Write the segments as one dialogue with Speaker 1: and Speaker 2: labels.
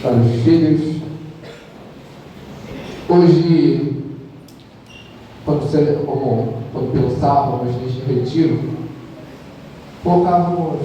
Speaker 1: para os filhos. Hoje, quando pensávamos neste retiro, colocávamos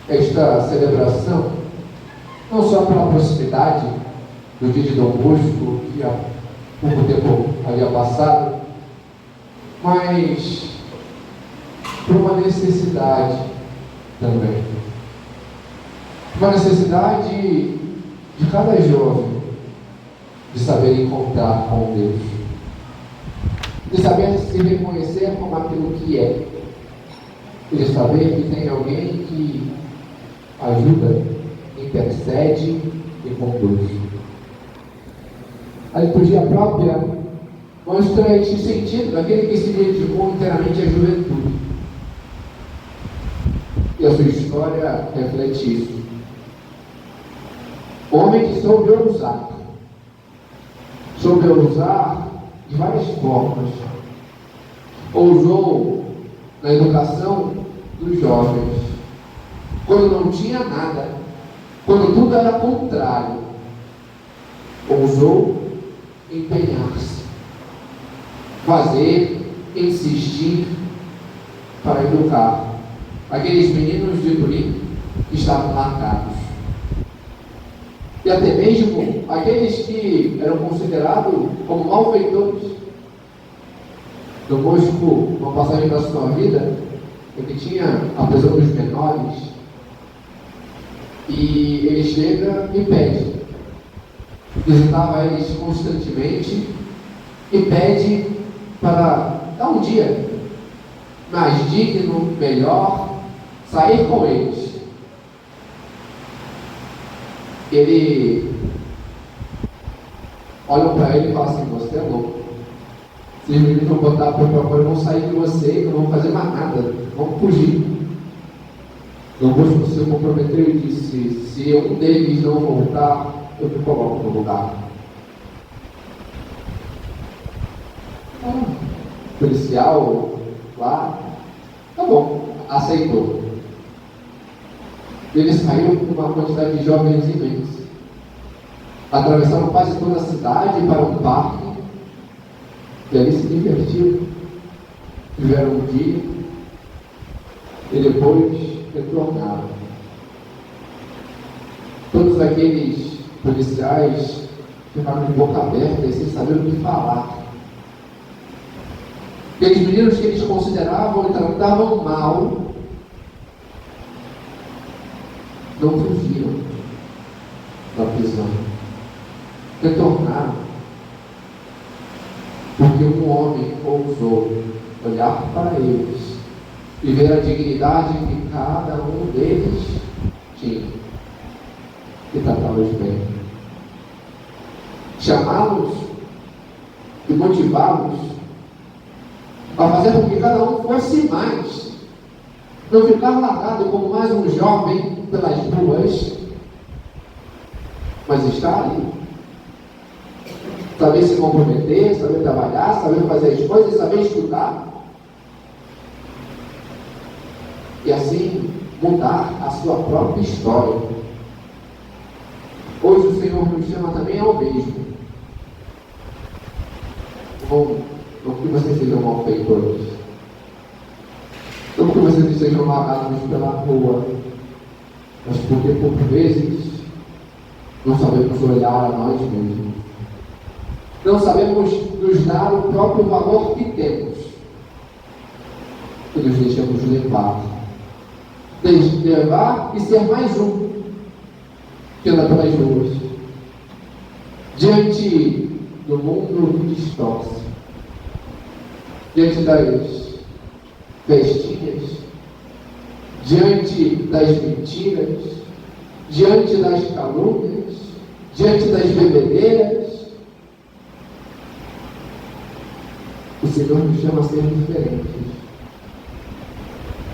Speaker 1: esta celebração não só pela proximidade do dia de Dom Bosco, que há pouco tempo havia passado, mas por uma necessidade também. Uma necessidade de cada jovem de saber encontrar com Deus, de saber se reconhecer como aquilo que é, de saber que tem alguém que ajuda, intercede e conduz. A liturgia própria mostra este sentido daquele que se dedicou inteiramente à juventude. E a sua história reflete isso. Homem que soube ousar de várias formas. Ousou na educação dos jovens, quando não tinha nada, quando tudo era contrário. Ousou empenhar-se, fazer, insistir para educar aqueles meninos de Turim que estavam marcados. E até mesmo aqueles que eram considerados como malfeitores. Dom Bosco, uma passagem da sua vida, ele tinha a prisão dos menores, e ele chega e pede. Visitava eles constantemente e pede para dar um dia mais digno, melhor, sair com eles. Ele olha para ele e fala assim: você é louco. Se os meninos vão botar para procura, vão sair de você, não vão fazer mais nada, vão fugir. Dom Bosco se comprometeu e disse: se um deles não voltar, eu me coloco no lugar. O policial lá, tá bom, aceitou. Ele saiu com uma quantidade de jovens imensa. Atravessaram quase toda a cidade para um parque, e ali se divertiram. Tiveram um dia, e depois retornaram. Todos aqueles policiais ficaram de boca aberta e sem saber o que falar. Aqueles meninos que eles consideravam e tratavam mal, não fugiram da prisão, retornaram, porque um homem ousou olhar para eles e ver a dignidade que cada um deles tinha e tratá-los bem, chamá-los e motivá-los a fazer com que cada um fosse mais, não ficar largado como mais um jovem pelas ruas, mas estar ali, saber se comprometer, saber trabalhar, saber fazer as coisas, saber estudar, e assim mudar a sua própria história. Hoje o Senhor nos chama também ao mesmo. Não que vocês sejam malfeitores, não que vocês sejam largados pela rua, mas porque por vezes não sabemos olhar a nós mesmos, não sabemos nos dar o próprio valor que temos, e nos deixamos levar e ser mais um que anda pelas ruas, diante do mundo que distorce, diante das festinhas, diante das mentiras, diante das calúnias, diante das bebedeiras. O Senhor nos chama a ser diferentes.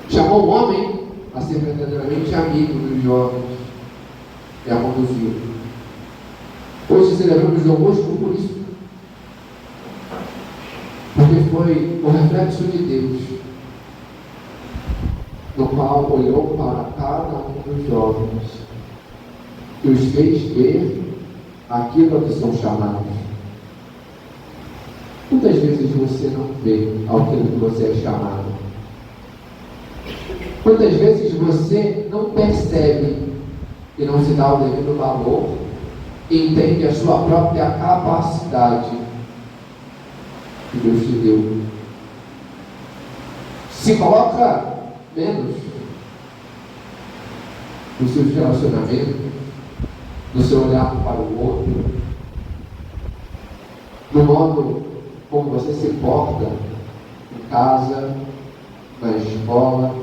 Speaker 1: Chamou o homem a ser verdadeiramente amigo dos jovens e a conduzir. Hoje celebramos Dom Bosco por isso, porque foi o reflexo de Deus, no qual olhou para cada um dos jovens que os fez ver aquilo a que são chamados. Quantas vezes você não vê aquilo que você é chamado? Quantas vezes você não percebe e não se dá o devido valor e entende a sua própria capacidade que Deus te deu? Se coloca menos nos seus relacionamentos, no seu olhar para o outro, no modo como você se porta em casa, na escola,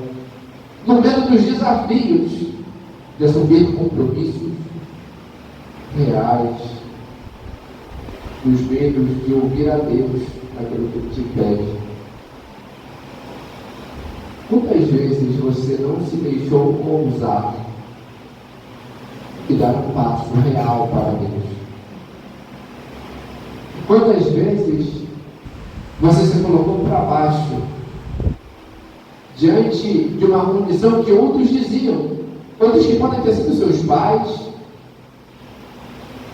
Speaker 1: no meio dos desafios de assumir compromissos reais, dos medos de ouvir a Deus naquilo que Ele te pede. Quantas vezes você não se deixou ousar e dar um passo real para Deus? Quantas vezes você se colocou para baixo diante de uma condição que outros diziam, outros que podem ter sido seus pais,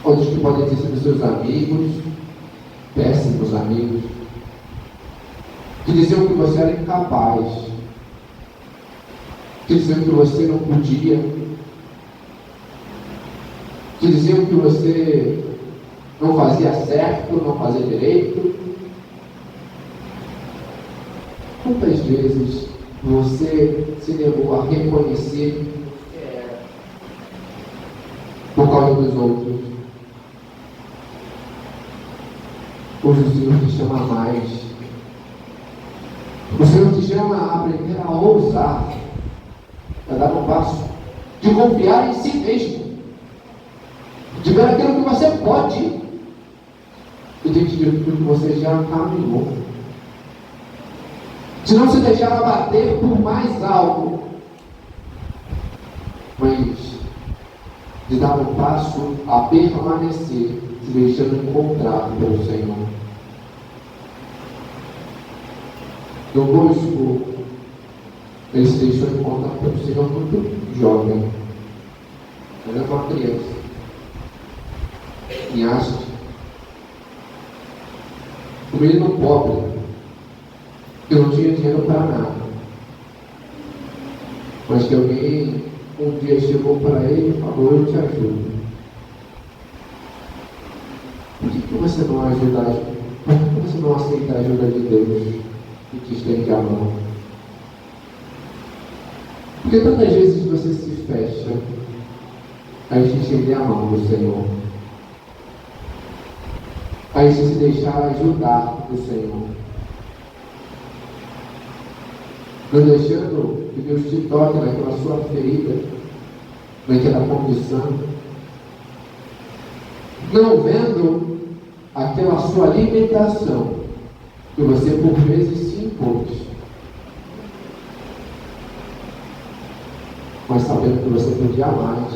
Speaker 1: outros que podem ter sido seus amigos, péssimos amigos, que diziam que você era incapaz, que diziam que você não podia, que diziam que você não fazia certo, não fazia direito. Quantas vezes você se negou a reconhecer por causa dos outros? Hoje o Senhor te chama mais. O Senhor te chama a aprender a ousar, a dar um passo, de confiar em si mesmo, de ver aquilo que você pode e de aquilo que você já caminhou, de não se deixar abater por mais algo, mas de dar um passo a permanecer, se deixando encontrar pelo Senhor. Dom Bosco, ele se deixou encontrar pelo Senhor muito jovem, era uma criança, em Haste, um menino pobre, que não tinha dinheiro para nada, mas que alguém um dia chegou para ele e falou: eu te ajudo. Por que você não ajuda? Por que você não aceita a ajuda de Deus e te estende a mão? Porque tantas vezes você se fecha a gente estender a mão do Senhor, a gente se deixar ajudar do Senhor, não deixando que Deus te toque naquela sua ferida, naquela condição, não vendo aquela sua limitação que você por vezes se impôs, mas sabendo que você podia mais,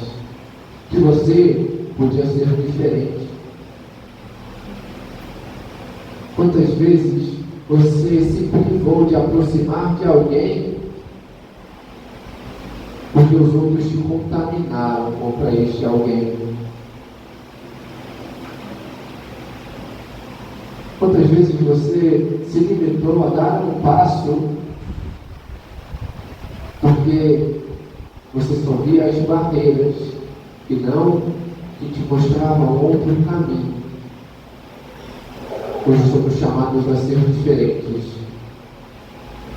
Speaker 1: que você podia ser diferente. Quantas vezes você se privou de aproximar de alguém porque os outros te contaminaram contra este alguém? Quantas vezes você se limitou a dar um passo porque você só via as barreiras e não que te mostravam outro caminho? Hoje somos chamados a ser diferentes.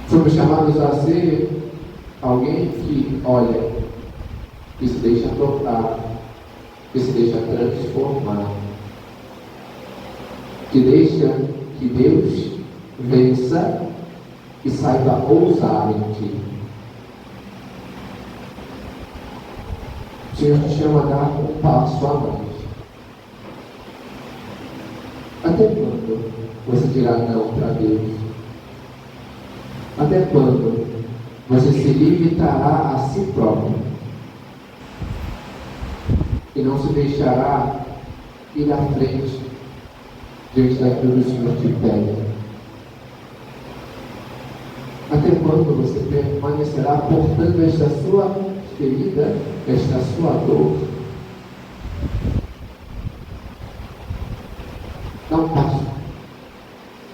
Speaker 1: Somos chamados a ser alguém que olha, que se deixa tocar, que se deixa transformar, que deixa que Deus vença e saiba ousar em ti. O Senhor te chama a dar um passo a mais. Até quando você dirá não para Deus? Até quando você se limitará a si próprio e não se deixará ir à frente diante daquilo que o Senhor te pede? Até quando você permanecerá portando esta sua ferida, esta sua dor, Não passe.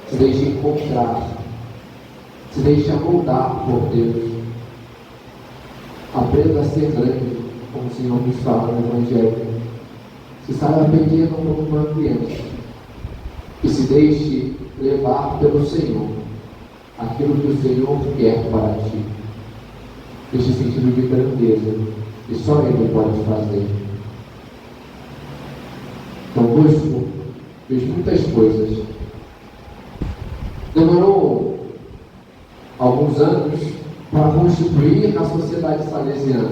Speaker 1: Se deixe encontrar. Se deixe moldar por Deus. Aprenda a ser grande, como o Senhor nos fala no Evangelho. Se saia pequeno como uma criança. E se deixe levar pelo Senhor. Aquilo que o Senhor quer para ti. Este sentido de grandeza. E só Ele pode fazer. Então, Bosco fez muitas coisas. Demorou alguns anos para constituir a sociedade salesiana.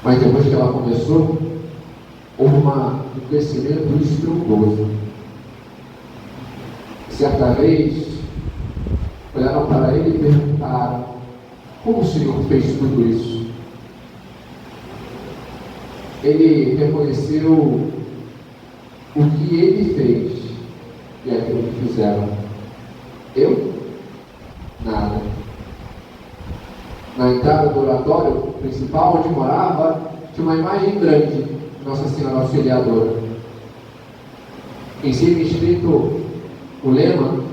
Speaker 1: Mas depois que ela começou, houve um crescimento estrondoso. Certa vez, olharam para ele e perguntaram: como o Senhor fez tudo isso? Ele reconheceu o que ele fez e aquilo que fizeram. Eu? Nada. Na entrada do oratório principal, onde morava, tinha uma imagem grande de Nossa Senhora Auxiliadora. Em cima escrito o lema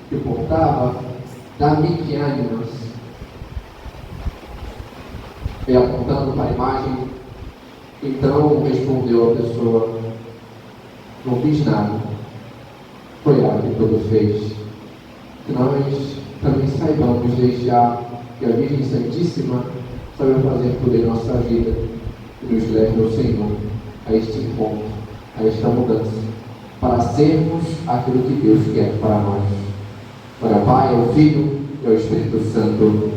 Speaker 1: que portava: Dá-me ânimos. E apontando para a imagem, então respondeu a pessoa: não fiz nada. Foi ela que tudo fez. Que nós também saibamos deixar que a Virgem Santíssima saiba fazer tudo em nossa vida e nos leve ao Senhor, a este encontro, a esta mudança, para sermos aquilo que Deus quer para nós. Para o Pai, ao Filho e ao Espírito Santo.